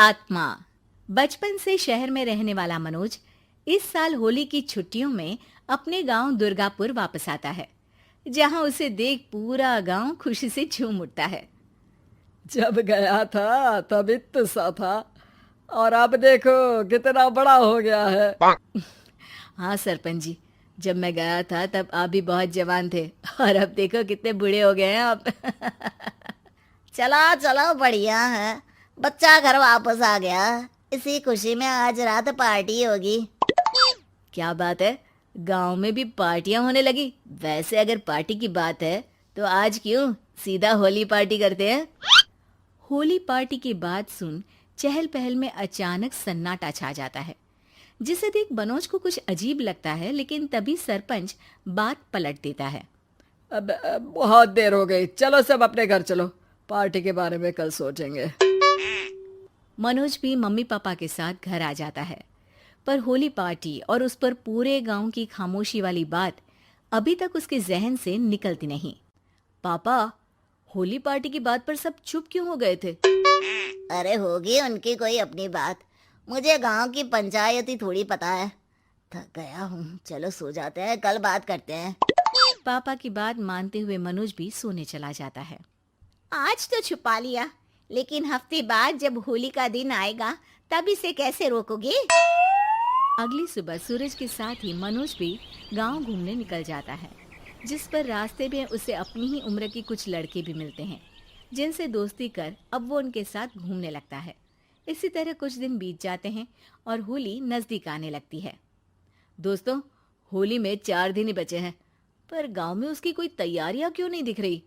आत्मा। बचपन से शहर में रहने वाला मनोज इस साल होली की छुट्टियों में अपने गांव दुर्गापुर वापस आता है, जहां उसे देख पूरा गांव खुशी से झूम उठता है। जब गया था तब इतना सा था और अब देखो कितना बड़ा हो गया है। हाँ सरपंच जी, जब मैं गया था तब आप भी बहुत जवान थे और अब देखो कितने बूढ़े हो गए हैं आप। चलो चलो, बढ़िया है। बच्चा घर वापस आ गया। इसी खुशी में आज रात पार्टी होगी। क्या बात है, गांव में भी पार्टियां होने लगी। वैसे अगर पार्टी की बात है तो आज क्यों सीधा होली पार्टी करते हैं। होली पार्टी की बात सुन चहल पहल में अचानक सन्नाटा छा जाता है, जिसे देख मनोज को कुछ अजीब लगता है, लेकिन तभी सरपंच बात पलट देता है। अब बहुत देर हो गई, चलो सब अपने घर चलो, पार्टी के बारे में कल सोचेंगे। मनोज भी मम्मी पापा के साथ घर आ जाता है, पर होली पार्टी और उस पर पूरे गांव की खामोशी वाली बात अभी तक उसके जहन से निकलती नहीं। पापा, होली पार्टी की बात पर सब चुप क्यों हो गए थे? अरे होगी उनकी कोई अपनी बात। मुझे गांव की पंचायत ही थोड़ी पता है। थक गया हूँ, चलो सो जाते हैं, कल बात करते हैं। पापा की बात मानते हुए मनोज भी सोने चला जाता है। आज तो छुपा लिया, लेकिन हफ्ते बाद जब होली का दिन आएगा तब इसे कैसे रोकोगे? अगली सुबह सूरज के साथ ही मनोज भी गांव घूमने निकल जाता है, जिस पर रास्ते में उसे अपनी ही उम्र के कुछ लड़के भी मिलते हैं, जिनसे दोस्ती कर अब वो उनके साथ घूमने लगता है। इसी तरह कुछ दिन बीत जाते हैं और होली नजदीक आने लगती है। दोस्तों, होली में 4 दिन ही बचे हैं, पर गांव में उसकी कोई तैयारियां क्यों नहीं दिख रही?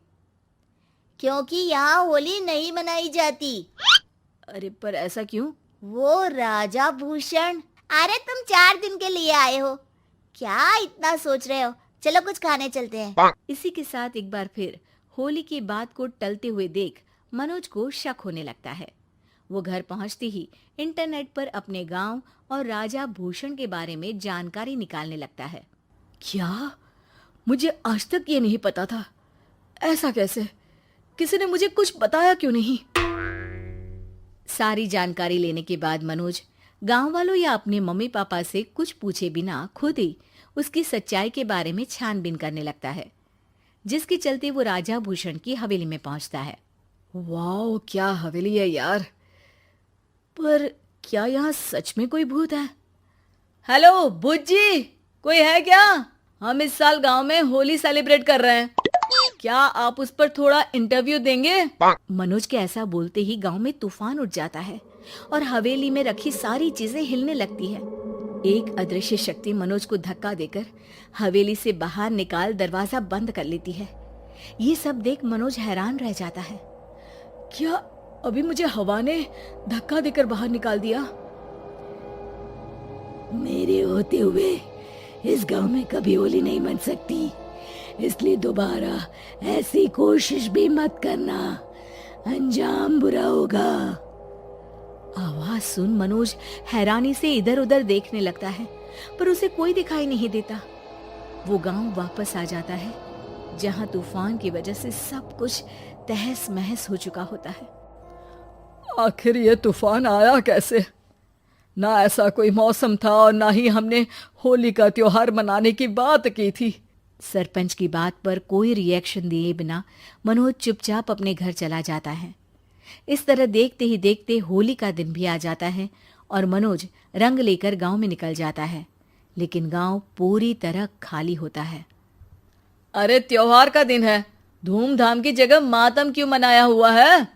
क्योंकि यहाँ होली नहीं मनाई जाती। अरे पर ऐसा क्यों? वो राजा भूषण। अरे तुम 4 दिन के लिए आए हो, क्या इतना सोच रहे हो? चलो कुछ खाने चलते हैं। इसी के साथ एक बार फिर होली की बात को टलते हुए देख मनोज को शक होने लगता है। वो घर पहुंचते ही इंटरनेट पर अपने गांव और राजा भूषण के बारे में जानकारी निकालने लगता है। क्या? मुझे आज तक ये नहीं पता था। ऐसा कैसे? किसी ने मुझे कुछ बताया क्यों नहीं? सारी जानकारी लेने के बाद मनोज गांव वालों या अपने मम्मी पापा से कुछ पूछे बिना खुद ही उसकी सच्चाई के बारे में छानबीन करने लगता है, जिसके चलते वो राजा भूषण की हवेली में पहुंचता है। वाह, क्या हवेली है यार। पर क्या यहाँ सच में कोई भूत है? हेलो भूत जी, कोई है क्या? हम इस साल गांव में होली सेलिब्रेट कर रहे हैं, क्या आप उस पर थोड़ा इंटरव्यू देंगे? मनोज के ऐसा बोलते ही गांव में तूफान उठ जाता है और हवेली में रखी सारी चीजें हिलने लगती है। एक अदृश्य शक्ति मनोज को धक्का देकर हवेली से बाहर निकाल दरवाजा बंद कर लेती है। ये सब देख मनोज हैरान रह जाता है। क्या अभी मुझे हवा ने धक्का देकर बाहर निकाल दिया? मेरे होते हुए इस गांव में कभी होली नहीं मन सकती, इसलिए दोबारा ऐसी कोशिश भी मत करना, अंजाम बुरा होगा। आवाज सुन मनोज हैरानी से इधर उधर देखने लगता है, पर उसे कोई दिखाई नहीं देता। वो गांव वापस आ जाता है, जहां तूफान की वजह से सब कुछ तहस महस हो चुका होता है। आखिर ये तूफान आया कैसे? ना ऐसा कोई मौसम था और ना ही हमने होली का त्योहार मनाने की बात की थी। सरपंच की बात पर कोई रिएक्शन दिए बिना मनोज चुपचाप अपने घर चला जाता है। इस तरह देखते ही देखते होली का दिन भी आ जाता है और मनोज रंग लेकर गांव में निकल जाता है, लेकिन गांव पूरी तरह खाली होता है। अरे त्योहार का दिन है, धूमधाम की जगह मातम क्यों मनाया हुआ है?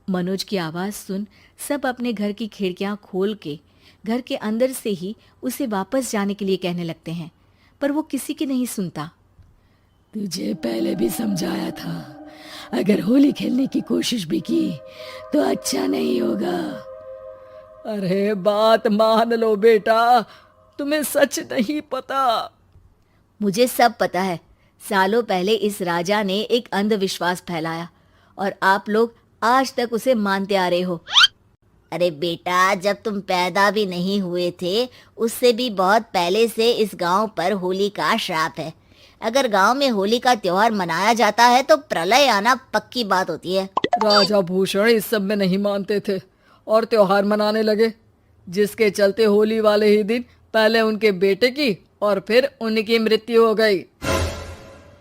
मनोज की आवाज सुन सब अपने घर की खिड़कियां खोल के घर के अंदर से ही उसे वापस जाने के लिए कहने लगते हैं, पर वो किसी की नहीं सुनता। तुझे पहले भी समझाया था, अगर होली खेलने की कोशिश भी की तो अच्छा नहीं होगा। अरे बात मान लो बेटा, तुम्हें सच नहीं पता। मुझे सब पता है। सालों पहले इस राजा ने एक अंधविश्वास फैलाया और आप लोग आज तक उसे मानते आ रहे हो। अरे बेटा, जब तुम पैदा भी नहीं हुए थे उससे भी बहुत पहले से इस गांव पर होली का श्राप है। अगर गांव में होली का त्योहार मनाया जाता है तो प्रलय आना पक्की बात होती है। राजा भूषण इस सब में नहीं मानते थे और त्योहार मनाने लगे, जिसके चलते होली वाले ही दिन पहले उनके बेटे की और फिर उनकी मृत्यु हो गई।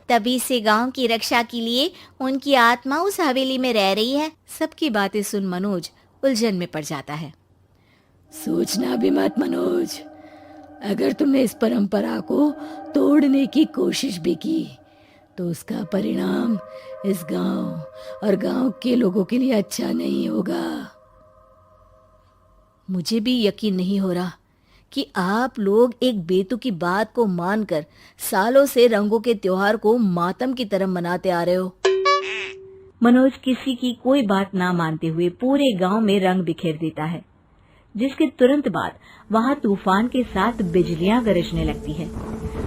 तभी से गांव की रक्षा के लिए उनकी आत्मा उस हवेली में रह रही है। सबकी बातें सुन मनोज उलझन में पड़ जाता है। सोचना भी मत मनोज, अगर तुमने इस परंपरा को तोड़ने की कोशिश भी की तो उसका परिणाम इस गांव और गांव के लोगों के लिए अच्छा नहीं होगा। मुझे भी यकीन नहीं हो रहा कि आप लोग एक बेतुकी बात को मानकर सालों से रंगों के त्योहार को मातम की तरह मनाते आ रहे हो। मनोज किसी की कोई बात ना मानते हुए पूरे गांव में रंग बिखेर देता है, जिसके तुरंत बाद वहां तूफान के साथ बिजलियां गरजने लगती है।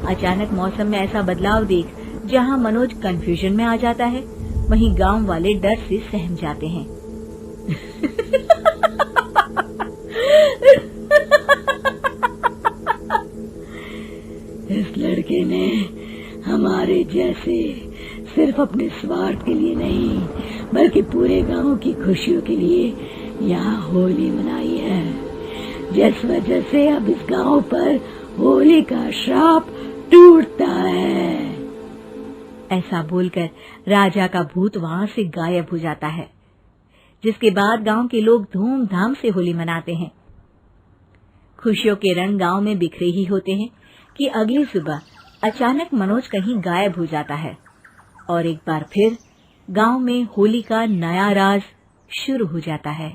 अचानक मौसम में ऐसा बदलाव देख जहां मनोज कंफ्यूजन में आ जाता है, वहीं गांव वाले डर से सहम जाते हैं। इस लड़के ने हमारे जैसे सिर्फ अपने स्वार्थ के लिए नहीं बल्कि पूरे गांव की खुशियों के लिए यहाँ होली मनाई है, जिस वजह से अब इस गांव पर होली का श्राप टूटता है। ऐसा बोलकर राजा का भूत वहां से गायब हो जाता है, जिसके बाद गांव के लोग धूमधाम से होली मनाते हैं। खुशियों के रंग गांव में बिखरे ही होते हैं कि अगली सुबह अचानक मनोज कहीं गायब हो जाता है और एक बार फिर गांव में होली का नया राज शुरू हो जाता है।